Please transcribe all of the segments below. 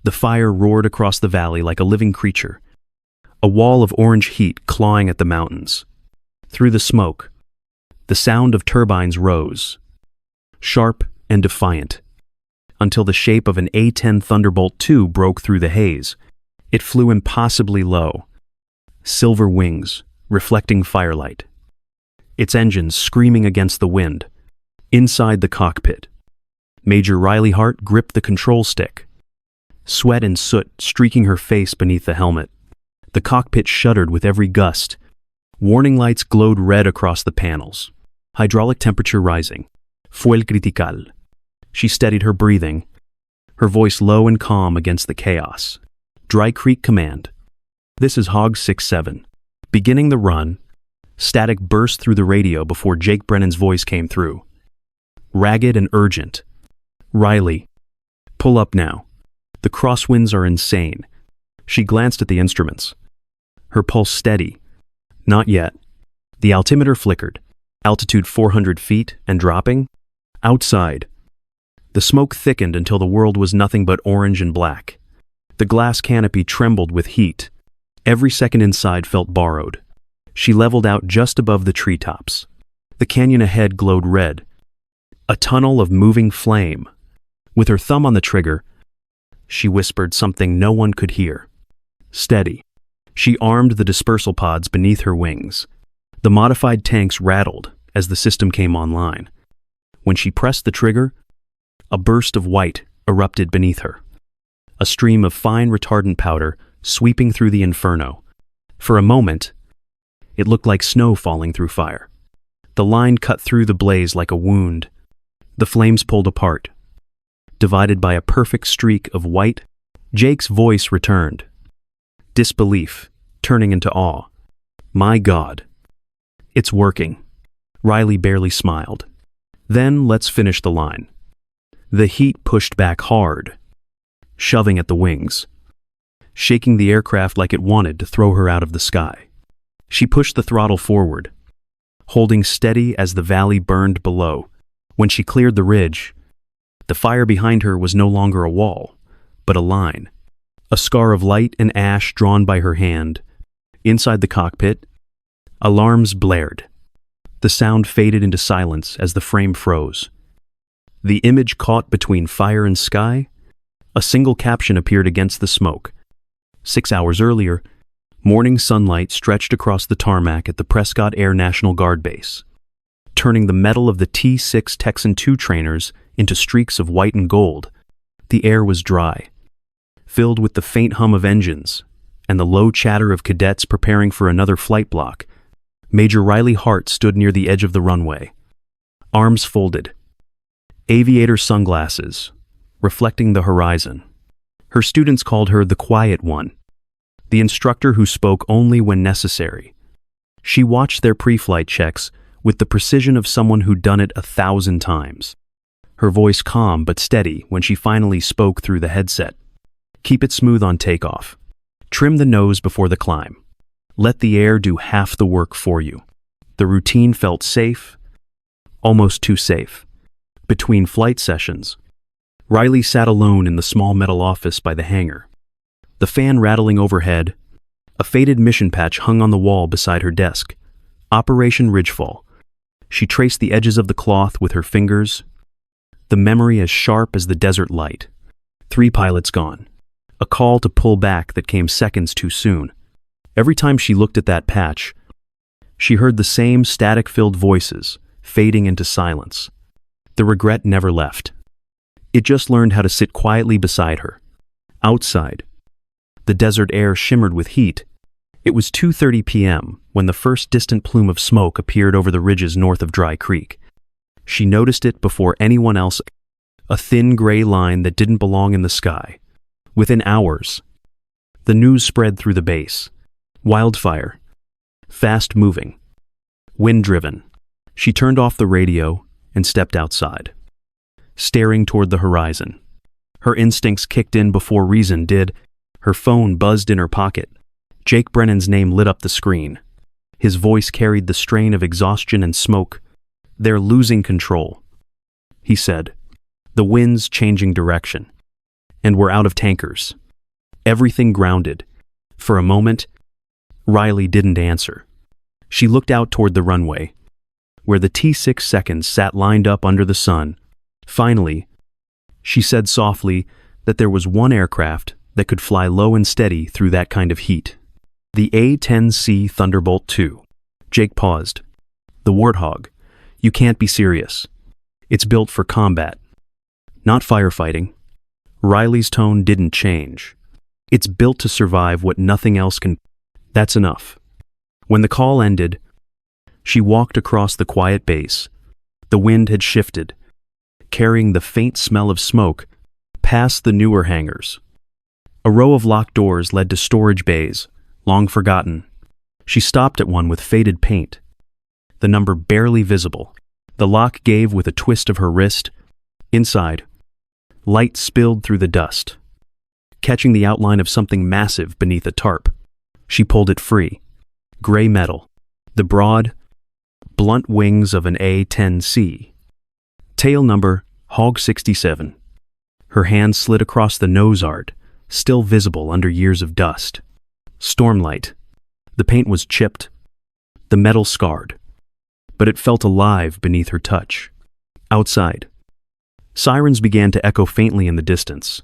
The fire roared across the valley like a living creature, a wall of orange heat clawing at the mountains. Through the smoke, the sound of turbines rose, sharp and defiant, until the shape of an A-10 Thunderbolt II broke through the haze. It flew impossibly low, silver wings reflecting firelight, its engines screaming against the wind. Inside the cockpit, Major Riley Hart gripped the control stick, sweat and soot streaking her face beneath the helmet. The cockpit shuddered with every gust. Warning lights glowed red across the panels. Hydraulic temperature rising. Fuel critical. She steadied her breathing, her voice low and calm against the chaos. Dry Creek Command. This is Hog 6-7. Beginning the run. Static burst through the radio before Jake Brennan's voice came through. Ragged and urgent. Riley, pull up now. The crosswinds are insane. She glanced at the instruments. Her pulse steady. Not yet. The altimeter flickered. Altitude 400 feet and dropping. Outside. The smoke thickened until the world was nothing but orange and black. The glass canopy trembled with heat. Every second inside felt borrowed. She leveled out just above the treetops. The canyon ahead glowed red. A tunnel of moving flame. With her thumb on the trigger, she whispered something no one could hear. Steady. She armed the dispersal pods beneath her wings. The modified tanks rattled as the system came online. When she pressed the trigger, a burst of white erupted beneath her. A stream of fine retardant powder sweeping through the inferno. For a moment, it looked like snow falling through fire. The line cut through the blaze like a wound. The flames pulled apart, divided by a perfect streak of white. Jake's voice returned. Disbelief, turning into awe. My God. It's working. Riley barely smiled. Then let's finish the line. The heat pushed back hard, shoving at the wings, shaking the aircraft like it wanted to throw her out of the sky. She pushed the throttle forward, holding steady as the valley burned below. When she cleared the ridge, the fire behind her was no longer a wall, but a line. A scar of light and ash drawn by her hand. Inside the cockpit, alarms blared. The sound faded into silence as the frame froze. The image caught between fire and sky. A single caption appeared against the smoke. 6 hours earlier, morning sunlight stretched across the tarmac at the Prescott Air National Guard Base, turning the metal of the T-6 Texan II trainers into streaks of white and gold. The air was dry, filled with the faint hum of engines and the low chatter of cadets preparing for another flight block. Major Riley Hart stood near the edge of the runway, arms folded, aviator sunglasses, reflecting the horizon. Her students called her the quiet one, the instructor who spoke only when necessary. She watched their pre-flight checks with the precision of someone who'd done it 1,000 times. Her voice calm but steady when she finally spoke through the headset. Keep it smooth on takeoff. Trim the nose before the climb. Let the air do half the work for you. The routine felt safe, almost too safe. Between flight sessions, Riley sat alone in the small metal office by the hangar. The fan rattling overhead, a faded mission patch hung on the wall beside her desk. Operation Ridgefall. She traced the edges of the cloth with her fingers, the memory as sharp as the desert light. 3 pilots gone. A call to pull back that came seconds too soon. Every time she looked at that patch, she heard the same static-filled voices fading into silence. The regret never left. It just learned how to sit quietly beside her. Outside, the desert air shimmered with heat. It was 2:30 p.m. when the first distant plume of smoke appeared over the ridges north of Dry Creek. She noticed it before anyone else, a thin gray line that didn't belong in the sky. Within hours, the news spread through the base. Wildfire. Fast-moving. Wind-driven. She turned off the radio and stepped outside, staring toward the horizon. Her instincts kicked in before reason did. Her phone buzzed in her pocket. Jake Brennan's name lit up the screen. His voice carried the strain of exhaustion and smoke. They're losing control, he said, the wind's changing direction. and we're out of tankers. Everything grounded. For a moment, Riley didn't answer. She looked out toward the runway, where the T-6 seconds sat lined up under the sun. Finally, she said softly that there was one aircraft that could fly low and steady through that kind of heat. The A-10C Thunderbolt II. Jake paused. The Warthog. You can't be serious. It's built for combat, not firefighting. Riley's tone didn't change. It's built to survive what nothing else can. That's enough. When the call ended, she walked across the quiet base. The wind had shifted, carrying the faint smell of smoke past the newer hangars. A row of locked doors led to storage bays, long forgotten. She stopped at one with faded paint, the number barely visible. The lock gave with a twist of her wrist. Inside, light spilled through the dust, catching the outline of something massive beneath a tarp. She pulled it free. Gray metal, the broad, blunt wings of an A-10C. Tail number, Hog 67. Her hand slid across the nose art, still visible under years of dust. Stormlight. The paint was chipped, the metal scarred, but it felt alive beneath her touch. Outside, sirens began to echo faintly in the distance.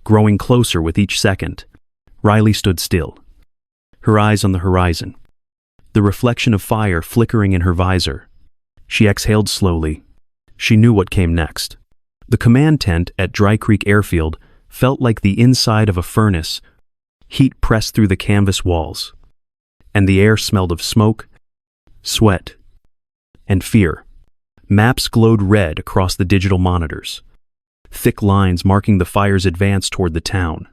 Growing closer with each second, Riley stood still, her eyes on the horizon, the reflection of fire flickering in her visor. She exhaled slowly. She knew what came next. The command tent at Dry Creek Airfield felt like the inside of a furnace. Heat pressed through the canvas walls, and the air smelled of smoke, sweat, and fear. Maps glowed red across the digital monitors, thick lines marking the fire's advance toward the town.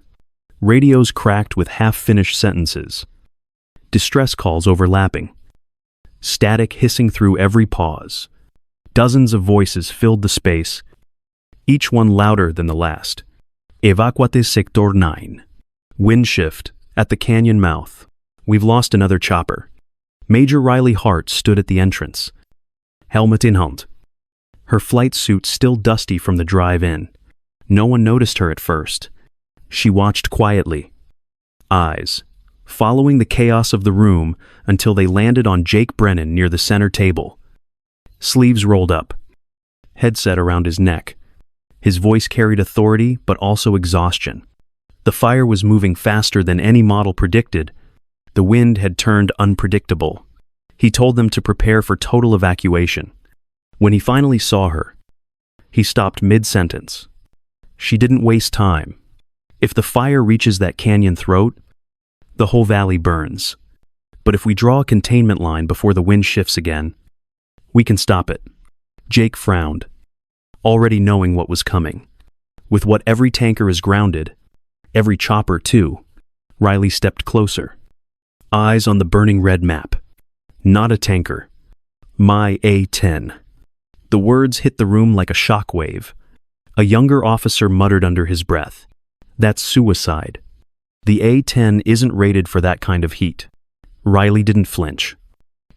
Radios cracked with half-finished sentences, distress calls overlapping, static hissing through every pause. Dozens of voices filled the space, each one louder than the last. Evacuate Sector 9. Wind shift at the canyon mouth. We've lost another chopper. Major Riley Hart stood at the entrance, helmet in hand, her flight suit still dusty from the drive-in. No one noticed her at first. She watched quietly, eyes following the chaos of the room until they landed on Jake Brennan near the center table. Sleeves rolled up, headset around his neck. His voice carried authority but also exhaustion. The fire was moving faster than any model predicted. The wind had turned unpredictable. He told them to prepare for total evacuation. When he finally saw her, he stopped mid-sentence. She didn't waste time. If the fire reaches that canyon throat, the whole valley burns. But if we draw a containment line before the wind shifts again, we can stop it. Jake frowned, already knowing what was coming. With what every tanker is grounded, every chopper too, Riley stepped closer. Eyes on the burning red map. Not a tanker. My A-10. The words hit the room like a shockwave. A younger officer muttered under his breath. That's suicide. The A-10 isn't rated for that kind of heat. Riley didn't flinch.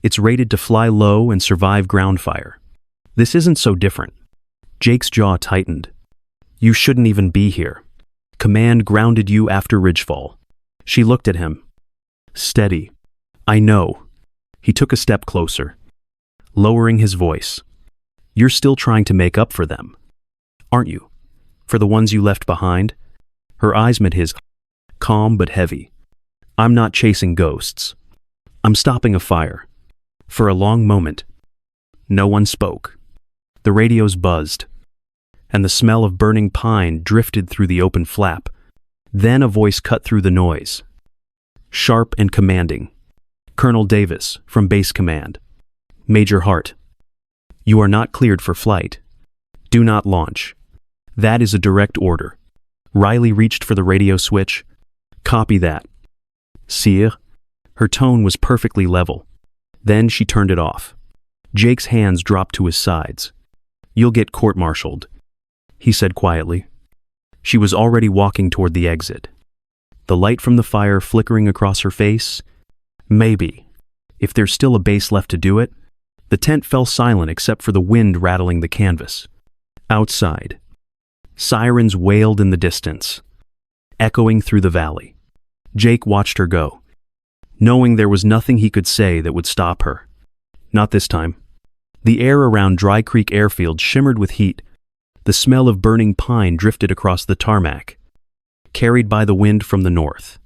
It's rated to fly low and survive ground fire. This isn't so different. Jake's jaw tightened. You shouldn't even be here. Command grounded you after Ridgefall. She looked at him. Steady. I know. He took a step closer, lowering his voice. You're still trying to make up for them, aren't you? For the ones you left behind? Her eyes met his, calm but heavy. I'm not chasing ghosts. I'm stopping a fire. For a long moment, no one spoke. The radios buzzed, and the smell of burning pine drifted through the open flap. Then a voice cut through the noise. Sharp and commanding. Colonel Davis, from Base Command. Major Hart. You are not cleared for flight. Do not launch. That is a direct order. Riley reached for the radio switch. Copy that. Sire. Her tone was perfectly level. Then she turned it off. Jake's hands dropped to his sides. You'll get court-martialed, he said quietly. She was already walking toward the exit. The light from the fire flickering across her face. Maybe. If there's still a base left to do it. The tent fell silent except for the wind rattling the canvas. Outside, Sirens wailed in the distance, echoing through the valley. Jake watched her go, knowing there was nothing he could say that would stop her. Not this time. The air around Dry Creek Airfield shimmered with heat. The smell of burning pine drifted across the tarmac, carried by the wind from the north.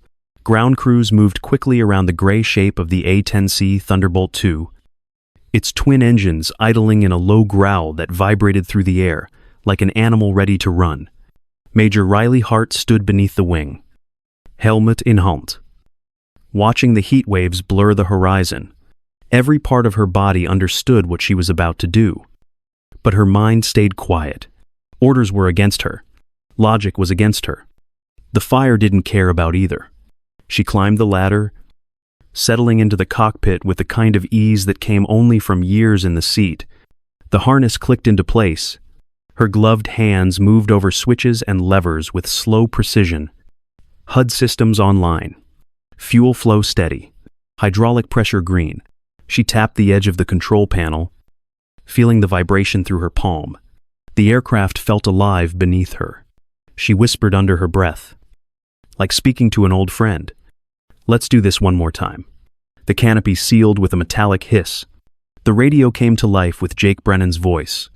Ground crews moved quickly around the gray shape of the A-10C Thunderbolt II, its twin engines idling in a low growl that vibrated through the air like an animal ready to run. Major Riley Hart stood beneath the wing, helmet in hand, watching the heat waves blur the horizon. Every part of her body understood what she was about to do, but her mind stayed quiet. Orders were against her. Logic was against her. The fire didn't care about either. She climbed the ladder, settling into the cockpit with the kind of ease that came only from years in the seat. The harness clicked into place. Her gloved hands moved over switches and levers with slow precision. HUD systems online. Fuel flow steady. Hydraulic pressure green. She tapped the edge of the control panel, feeling the vibration through her palm. The aircraft felt alive beneath her. She whispered under her breath, like speaking to an old friend. "Let's do this one more time." The canopy sealed with a metallic hiss. The radio came to life with Jake Brennan's voice,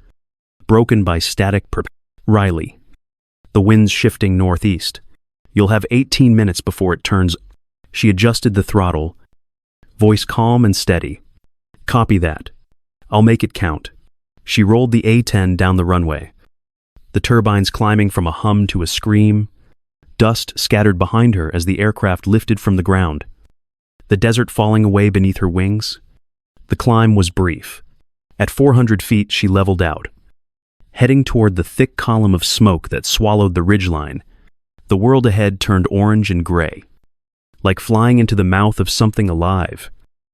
broken by static Riley. The wind's shifting northeast. You'll have 18 minutes before it turns. She adjusted the throttle, voice calm and steady. "Copy that. I'll make it count." She rolled the A-10 down the runway, the turbines climbing from a hum to a scream. Dust scattered behind her as the aircraft lifted from the ground, the desert falling away beneath her wings. The climb was brief. At 400 feet, she leveled out, heading toward the thick column of smoke that swallowed the ridgeline. The world ahead turned orange and gray, like flying into the mouth of something alive.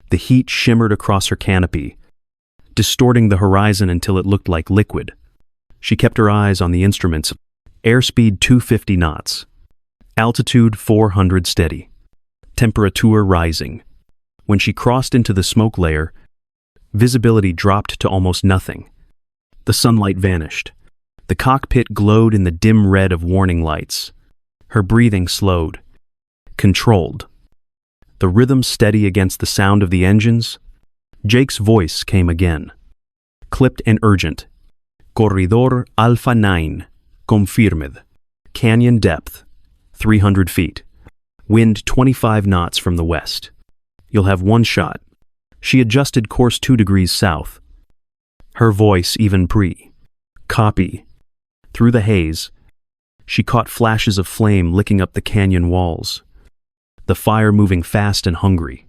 The heat shimmered across her canopy, distorting the horizon until it looked like liquid. She kept her eyes on the instruments. Airspeed 250 knots. Altitude 400 steady. Temperature rising. When she crossed into the smoke layer, visibility dropped to almost nothing. The sunlight vanished. The cockpit glowed in the dim red of warning lights. Her breathing slowed, controlled. The rhythm steady against the sound of the engines. Jake's voice came again, clipped and urgent. Corridor Alpha 9, confirmed. Canyon depth, 300 feet. Wind 25 knots from the west. You'll have one shot. She adjusted course 2 degrees south. Her voice even Copy. Through the haze, she caught flashes of flame licking up the canyon walls, the fire moving fast and hungry.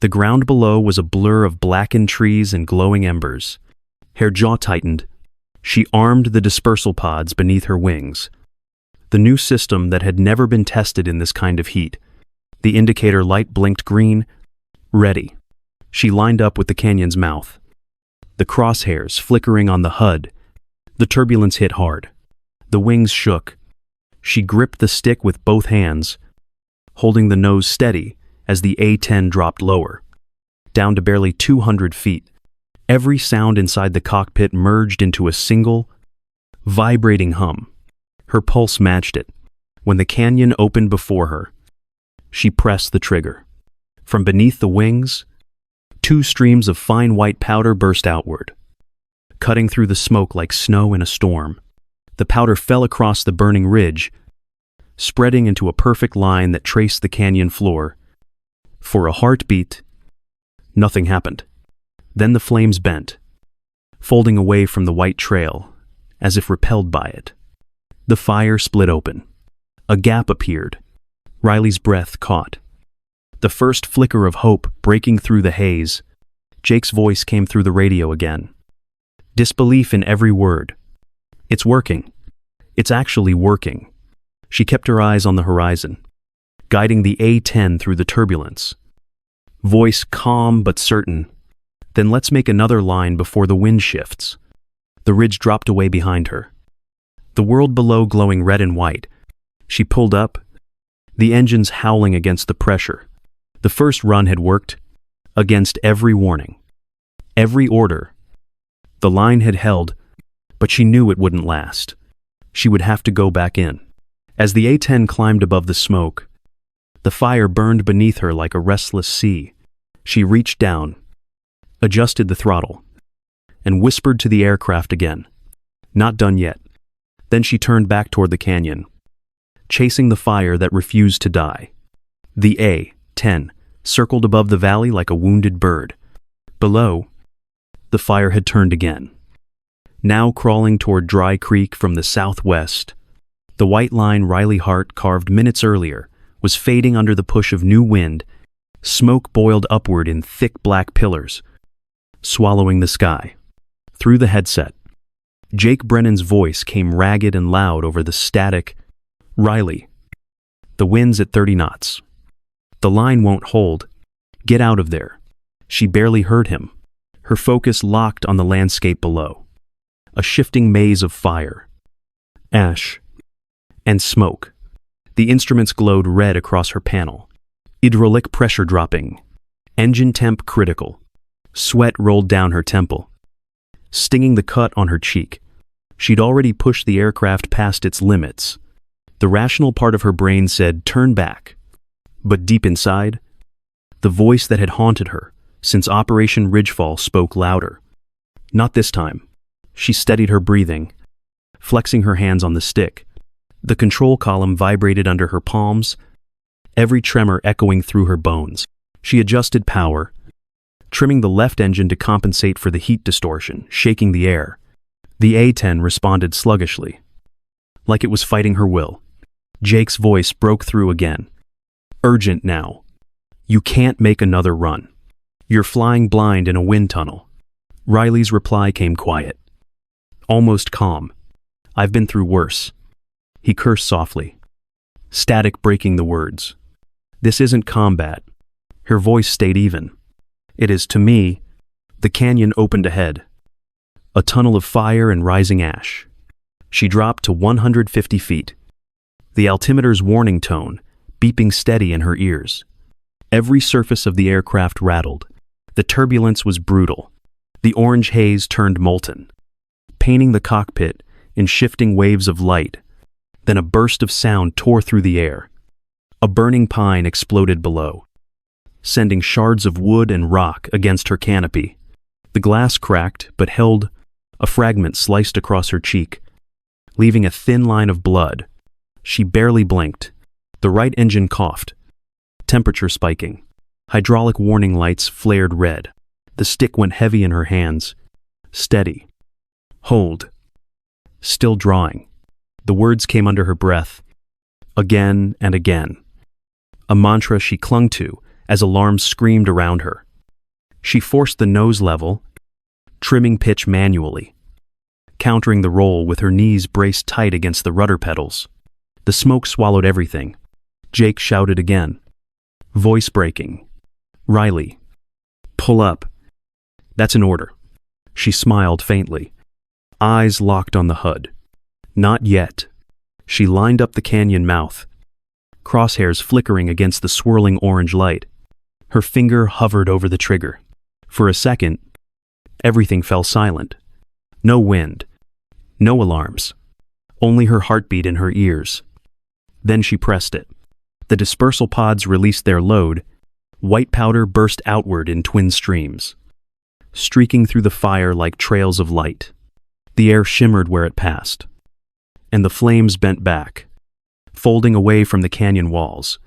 The ground below was a blur of blackened trees and glowing embers. Her jaw tightened. She armed the dispersal pods beneath her wings, the new system that had never been tested in this kind of heat. The indicator light blinked green. Ready. She lined up with the canyon's mouth, the crosshairs flickering on the HUD. The turbulence hit hard. The wings shook. She gripped the stick with both hands, holding the nose steady as the A-10 dropped lower, down to barely 200 feet. Every sound inside the cockpit merged into a single, vibrating hum. Her pulse matched it. When the canyon opened before her, she pressed the trigger. From beneath the wings, 2 streams of fine white powder burst outward, cutting through the smoke like snow in a storm. The powder fell across the burning ridge, spreading into a perfect line that traced the canyon floor. For a heartbeat, nothing happened. Then the flames bent, folding away from the white trail, as if repelled by it. The fire split open. A gap appeared. Riley's breath caught. The first flicker of hope breaking through the haze. Jake's voice came through the radio again. Disbelief in every word. "It's working. It's actually working." She kept her eyes on the horizon, guiding the A-10 through the turbulence. Voice calm but certain. "Then let's make another line before the wind shifts." The ridge dropped away behind her, the world below glowing red and white. She pulled up, the engines howling against the pressure. The first run had worked, against every warning, every order. The line had held, but she knew it wouldn't last. she would have to go back in. As the A-10 climbed above the smoke, the fire burned beneath her like a restless sea. She reached down, adjusted the throttle, and whispered to the aircraft again. Not done yet. Then she turned back toward the canyon, chasing the fire that refused to die. The A-10 circled above the valley like a wounded bird. Below, the fire had turned again. Now crawling toward Dry Creek from the southwest, the white line Riley Hart carved minutes earlier was fading under the push of new wind. Smoke boiled upward in thick black pillars, swallowing the sky. Through the headset, Jake Brennan's voice came ragged and loud over the static. "Riley, the wind's at 30 knots. The line won't hold. Get out of there." She barely heard him, her focus locked on the landscape below. A shifting maze of fire, ash, and smoke. The instruments glowed red across her panel. Hydraulic pressure dropping. Engine temp critical. Sweat rolled down her temple, stinging the cut on her cheek. She'd already pushed the aircraft past its limits. The rational part of her brain said, "Turn back." But deep inside, the voice that had haunted her since Operation Ridgefall spoke louder. Not this time. She steadied her breathing, flexing her hands on the stick. The control column vibrated under her palms, every tremor echoing through her bones. She adjusted power, trimming the left engine to compensate for the heat distortion, shaking the air. The A-10 responded sluggishly, like it was fighting her will. Jake's voice broke through again. "Urgent now. You can't make another run. You're flying blind in a wind tunnel." Riley's reply came quiet, almost calm. "I've been through worse." He cursed softly, static breaking the words. "This isn't combat." Her voice stayed even. "It is to me." The canyon opened ahead, a tunnel of fire and rising ash. She dropped to 150 feet, the altimeter's warning tone beeping steady in her ears. Every surface of the aircraft rattled. The turbulence was brutal. The orange haze turned molten, painting the cockpit in shifting waves of light. Then a burst of sound tore through the air. A burning pine exploded below, sending shards of wood and rock against her canopy. The glass cracked, but held. A fragment sliced across her cheek, leaving a thin line of blood. She barely blinked. The right engine coughed, temperature spiking. Hydraulic warning lights flared red. The stick went heavy in her hands. Steady. Hold. Still drawing. The words came under her breath, again and again. A mantra she clung to as alarms screamed around her. She forced the nose level, trimming pitch manually, countering the roll with her knees braced tight against the rudder pedals. The smoke swallowed everything. Jake shouted again, voice breaking. "Riley, pull up." "That's an order." She smiled faintly, eyes locked on the HUD. "Not yet." She lined up the canyon mouth, crosshairs flickering against the swirling orange light. Her finger hovered over the trigger. For a second, everything fell silent. No wind, no alarms, only her heartbeat in her ears. Then she pressed it. The dispersal pods released their load. White powder burst outward in twin streams, streaking through the fire like trails of light. The air shimmered where it passed, and the flames bent back, folding away from the canyon walls.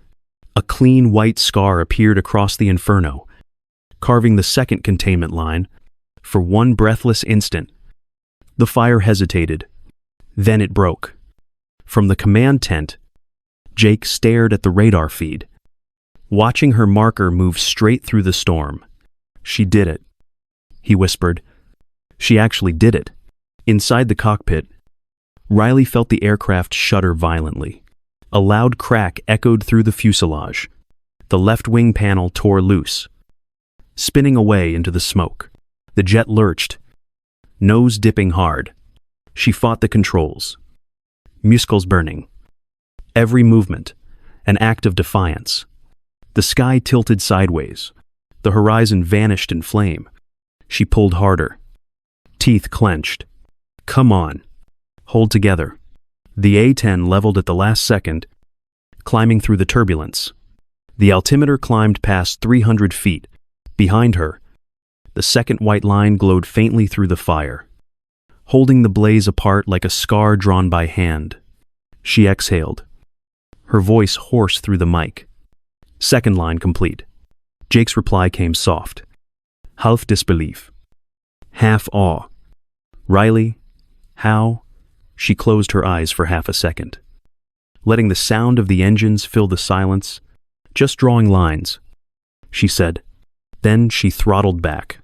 A clean white scar appeared across the inferno, carving the second containment line. For one breathless instant, the fire hesitated. Then it broke. From the command tent, Jake stared at the radar feed, watching her marker move straight through the storm. "She did it," he whispered. She actually did it. Inside the cockpit, Riley felt the aircraft shudder violently. A loud crack echoed through the fuselage. The left wing panel tore loose, spinning away into the smoke. The jet lurched, nose dipping hard. She fought the controls, muscles burning. Every movement, an act of defiance. The sky tilted sideways. The horizon vanished in flame. She pulled harder, teeth clenched. "Come on. Hold together." The A-10 leveled at the last second, climbing through the turbulence. The altimeter climbed past 300 feet. Behind her, the second white line glowed faintly through the fire, holding the blaze apart like a scar drawn by hand. She exhaled, her voice hoarse through the mic. Second line complete. Jake's reply came soft. Half disbelief. Half awe. Riley, how? She closed her eyes for half a second, letting the sound of the engines fill the silence. Just drawing lines, she said. Then she throttled back,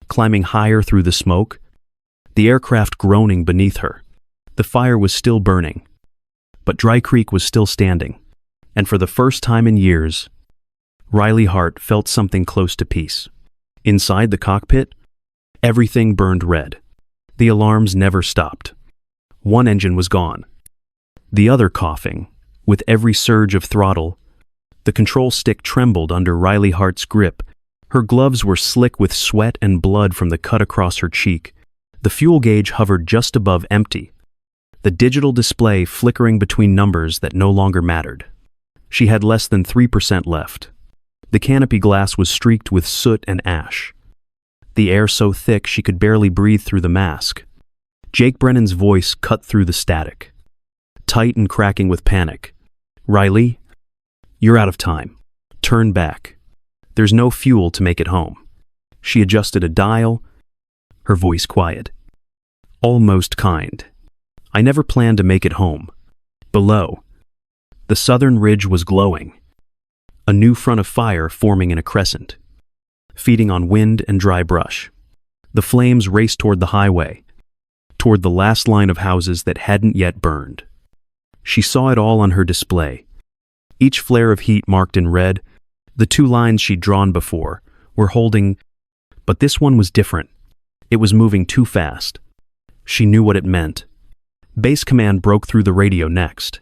climbing higher through the smoke, the aircraft groaning beneath her. The fire was still burning, but Dry Creek was still standing, and for the first time in years, Riley Hart felt something close to peace. Inside the cockpit, everything burned red. The alarms never stopped. One engine was gone, the other coughing. With every surge of throttle, the control stick trembled under Riley Hart's grip. Her gloves were slick with sweat and blood from the cut across her cheek. The fuel gauge hovered just above empty, the digital display flickering between numbers that no longer mattered. She had less than 3% left. The canopy glass was streaked with soot and ash, the air so thick she could barely breathe through the mask. Jake Brennan's voice cut through the static, tight and cracking with panic. Riley, you're out of time. Turn back. There's no fuel to make it home. She adjusted a dial, her voice quiet, almost kind. I never planned to make it home. Below, the southern ridge was glowing, a new front of fire forming in a crescent, feeding on wind and dry brush. The flames raced toward the highway, toward the last line of houses that hadn't yet burned. She saw it all on her display, each flare of heat marked in red. The two lines she'd drawn before were holding, but this one was different. It was moving too fast. She knew what it meant. Base command broke through the radio next.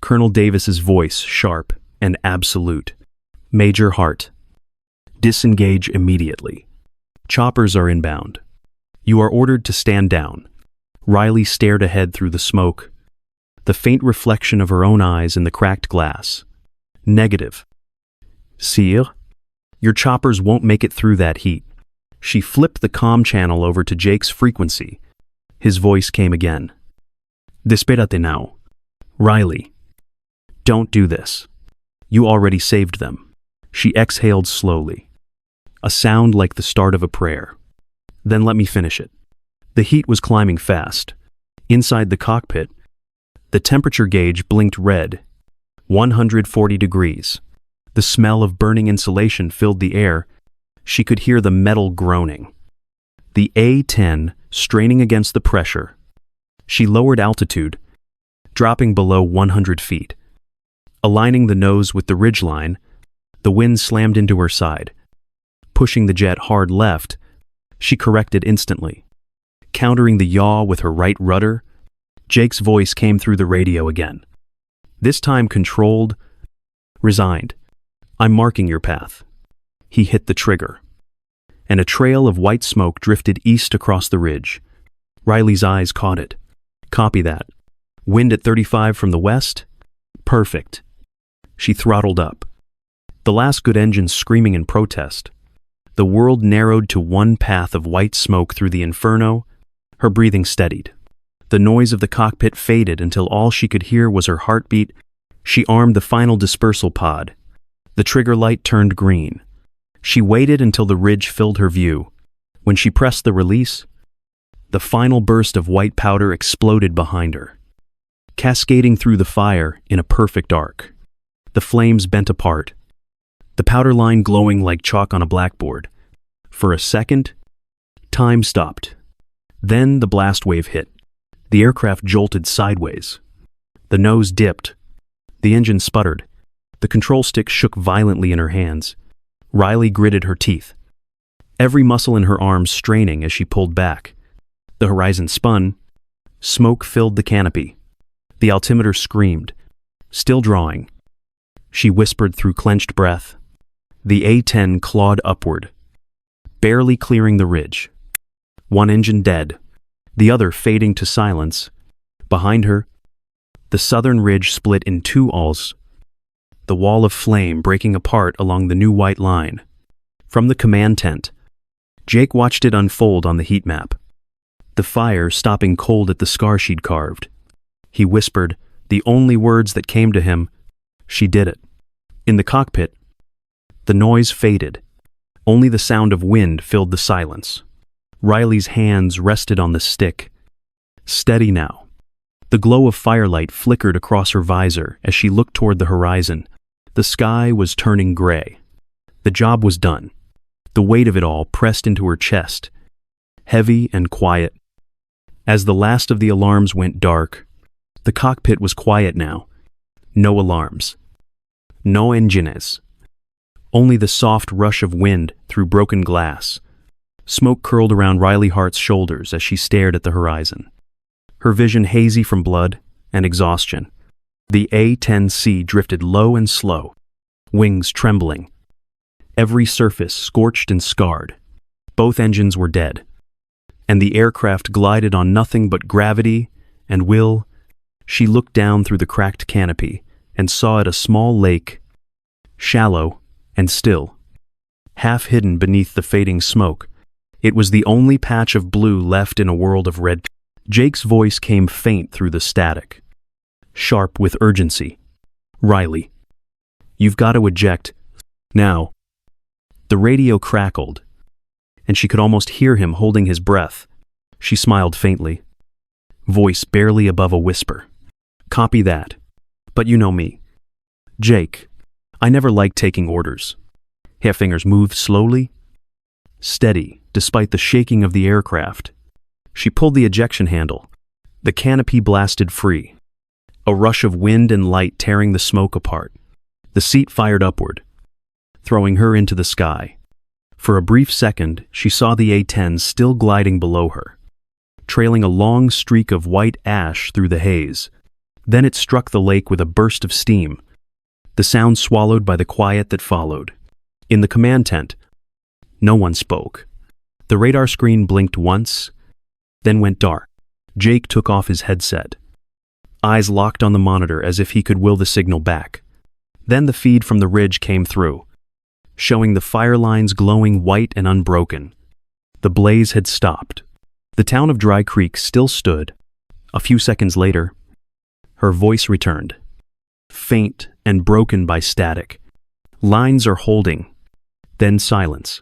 Colonel Davis's voice, sharp and absolute. Major Hart, disengage immediately. Choppers are inbound. You are ordered to stand down. Riley stared ahead through the smoke, the faint reflection of her own eyes in the cracked glass. Negative. Sire, your choppers won't make it through that heat. She flipped the comm channel over to Jake's frequency. His voice came again. Despérate now. Riley, don't do this. You already saved them. She exhaled slowly, a sound like the start of a prayer. Then let me finish it. The heat was climbing fast. Inside the cockpit, the temperature gauge blinked red, 140 degrees. The smell of burning insulation filled the air. She could hear the metal groaning. The A-10 straining against the pressure. She lowered altitude, dropping below 100 feet. Aligning the nose with the ridgeline, the wind slammed into her side. Pushing the jet hard left, she corrected instantly. Countering the yaw with her right rudder, Jake's voice came through the radio again. This time controlled, resigned. I'm marking your path. He hit the trigger, and a trail of white smoke drifted east across the ridge. Riley's eyes caught it. Copy that. Wind at 35 from the west? Perfect. She throttled up, the last good engine screaming in protest. The world narrowed to one path of white smoke through the inferno. Her breathing steadied. The noise of the cockpit faded until all she could hear was her heartbeat. She armed the final dispersal pod. The trigger light turned green. She waited until the ridge filled her view. When she pressed the release, the final burst of white powder exploded behind her, cascading through the fire in a perfect arc. The flames bent apart, the powder line glowing like chalk on a blackboard. For a second, time stopped. Then the blast wave hit. The aircraft jolted sideways. The nose dipped. The engine sputtered. The control stick shook violently in her hands. Riley gritted her teeth, every muscle in her arms straining as she pulled back. The horizon spun. Smoke filled the canopy. The altimeter screamed, still drawing. She whispered through clenched breath. The A-10 clawed upward, barely clearing the ridge. One engine dead, the other fading to silence. Behind her, The southern ridge split in two alls, the wall of flame breaking apart along the new white line. From the command tent, Jake watched it unfold on the heat map, the fire stopping cold at the scar she'd carved. He whispered, the only words that came to him, "She did it." In the cockpit, the noise faded. Only the sound of wind filled the silence. Riley's hands rested on the stick. Steady now. The glow of firelight flickered across her visor as she looked toward the horizon. The sky was turning gray. The job was done. The weight of it all pressed into her chest, heavy and quiet. As the last of the alarms went dark, the cockpit was quiet now. No alarms. No engines. Only the soft rush of wind through broken glass. Smoke curled around Riley Hart's shoulders as she stared at the horizon, her vision hazy from blood and exhaustion. The A-10C drifted low and slow, wings trembling, every surface scorched and scarred. Both engines were dead, and the aircraft glided on nothing but gravity and will. She looked down through the cracked canopy and saw it a small lake, shallow and still, half hidden beneath the fading smoke. It was the only patch of blue left in a world of red. Jake's voice came faint through the static, sharp with urgency. "Riley, you've got to eject now." The radio crackled, and she could almost hear him holding his breath. She smiled faintly, voice barely above a whisper. "Copy that. But you know me, Jake. I never liked taking orders." Her fingers moved slowly, steady, despite the shaking of the aircraft. She pulled the ejection handle. The canopy blasted free, a rush of wind and light tearing the smoke apart. The seat fired upward, throwing her into the sky. For a brief second, she saw the A-10 still gliding below her, trailing a long streak of white ash through the haze. Then it struck the lake with a burst of steam, the sound swallowed by the quiet that followed. In the command tent, no one spoke. The radar screen blinked once, then went dark. Jake took off his headset, eyes locked on the monitor as if he could will the signal back. Then the feed from the ridge came through, showing the fire lines glowing white and unbroken. The blaze had stopped. The town of Dry Creek still stood. A few seconds later, her voice returned, faint and broken by static. "Lines are holding." Then silence.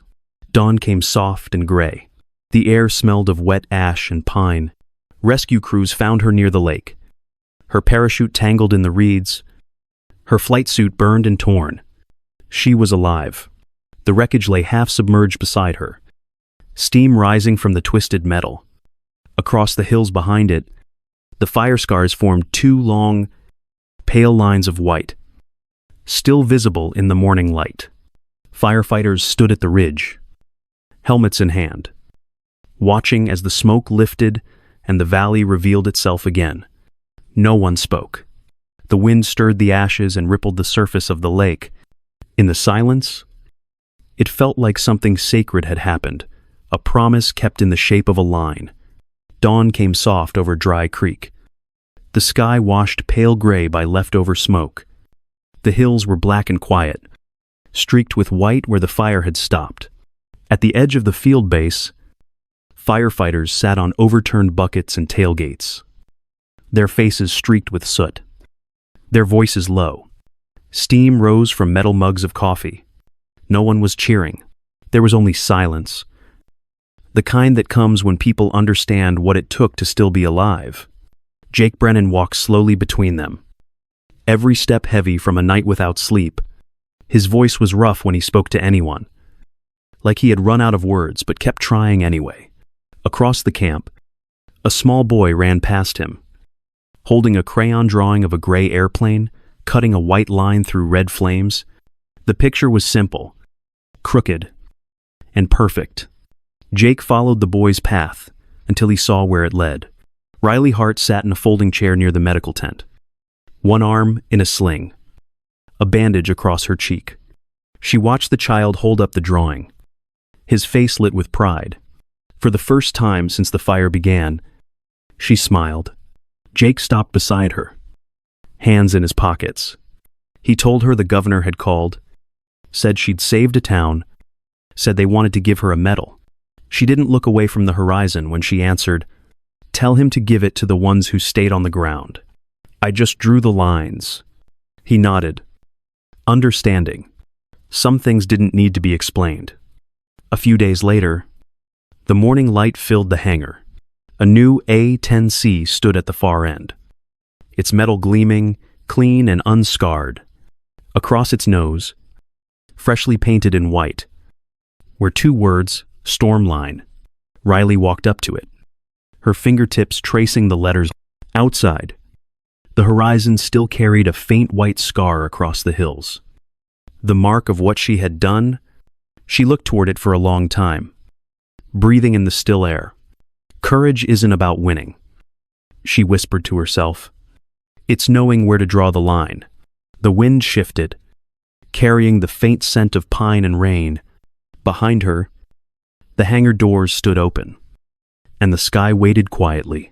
Dawn came soft and gray. The air smelled of wet ash and pine. Rescue crews found her near the lake, her parachute tangled in the reeds, her flight suit burned and torn. She was alive. The wreckage lay half submerged beside her, steam rising from the twisted metal. Across the hills behind it, the fire scars formed two long, pale lines of white, still visible in the morning light. Firefighters stood at the ridge, helmets in hand, watching as the smoke lifted and the valley revealed itself again. No one spoke. The wind stirred the ashes and rippled the surface of the lake. In the silence, it felt like something sacred had happened, a promise kept in the shape of a line. Dawn came soft over Dry Creek. The sky washed pale gray by leftover smoke. The hills were black and quiet, streaked with white where the fire had stopped. At the edge of the field base, firefighters sat on overturned buckets and tailgates, their faces streaked with soot, their voices low. Steam rose from metal mugs of coffee. No one was cheering. There was only silence, the kind that comes when people understand what it took to still be alive. Jake Brennan walked slowly between them, every step heavy from a night without sleep. His voice was rough when he spoke to anyone, like he had run out of words but kept trying anyway. Across the camp, a small boy ran past him, holding a crayon drawing of a gray airplane, cutting a white line through red flames. The picture was simple, crooked, and perfect. Jake followed the boy's path until he saw where it led. Riley Hart sat in a folding chair near the medical tent, one arm in a sling, a bandage across her cheek. She watched the child hold up the drawing, his face lit with pride. For the first time since the fire began, she smiled. Jake stopped beside her, hands in his pockets. He told her the governor had called, said she'd saved a town, said they wanted to give her a medal. She didn't look away from the horizon when she answered, "Tell him to give it to the ones who stayed on the ground. I just drew the lines." He nodded, understanding. Some things didn't need to be explained. A few days later, the morning light filled the hangar. A new A-10C stood at the far end, its metal gleaming, clean and unscarred. Across its nose, freshly painted in white, were two words, Stormline. Riley walked up to it, her fingertips tracing the letters. Outside, the horizon still carried a faint white scar across the hills. The mark of what she had done. She looked toward it for a long time, breathing in the still air. Courage isn't about winning, she whispered to herself. It's knowing where to draw the line. The wind shifted, carrying the faint scent of pine and rain. Behind her, the hangar doors stood open, and the sky waited quietly.